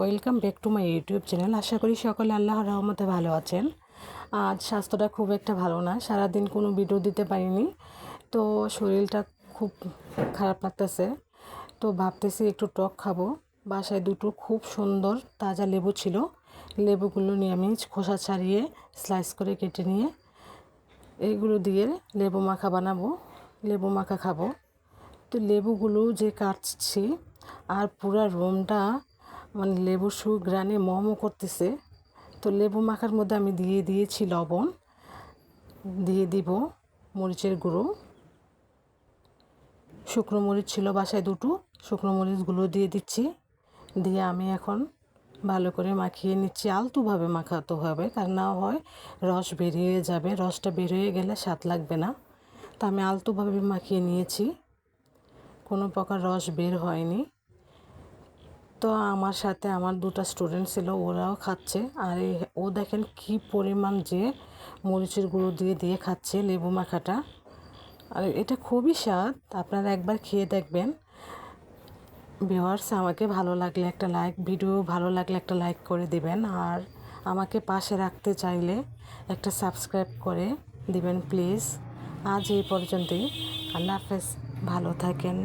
Welcome back to my YouTube channel. আশা করি সকলে আল্লাহর রহমতে ভালো আছেন। আজ স্বাস্থ্যটা খুব একটা ভালো না, সারাদিন কোনো ভিডিও দিতে পারিনি, তো শরীরটা খুব খারাপ লাগতেছে। তো ভাবতেছি একটু টক খাবো। বাসায় দুটো খুব সুন্দর তাজা লেবু ছিল, লেবুগুলো নিয়ে আমি খোসা ছাড়িয়ে স্লাইস করে কেটে নিয়ে এইগুলো দিয়ে লেবু মাখা বানাবো, লেবু মাখা খাবো। তো লেবুগুলো যে কাটছি আর পুরা রুমটা মানে লেবু সুঘ্রাণে মমো করতেছে। তো লেবু মাখার মধ্যে আমি দিয়ে দিয়েছি লবণ, দিয়ে দিব মরিচের গুঁড়ো, শুকনো মরিচ ছিল বাসায় দুটো, শুকনো মরিচগুলো দিয়ে দিচ্ছি। দিয়ে আমি এখন ভালো করে মাখিয়ে নিচ্ছি। আলতোভাবে মাখাতে হবে, কারণ না হয় রস বেরিয়ে যাবে, রসটা বের হয়ে গেলে স্বাদ লাগবে না। তো আমি আলতোভাবে মাখিয়ে নিয়েছি, কোনো প্রকার রস বের হয়নি। তো আমার সাথে আমার দুটো স্টুডেন্ট ছিল, ওরাও খাচ্ছে। আর ও দেখেন কি পরিমাণ যে মরিচের গুঁড়ো দিয়ে দিয়ে খাচ্ছে লেবু মাখাটা। আর এটা খুবই স্বাদ, আপনারা একবার খেয়ে দেখবেন। ভিউয়ার্স, আমাকে ভালো লাগলে একটা লাইক, ভিডিও ভালো লাগলে একটা লাইক করে দিবেন। আর আমাকে পাশে রাখতে চাইলে একটা সাবস্ক্রাইব করে দিবেন প্লিজ। আজ এই পর্যন্তই। আল্লাহ হাফেজ, ভালো থাকেন।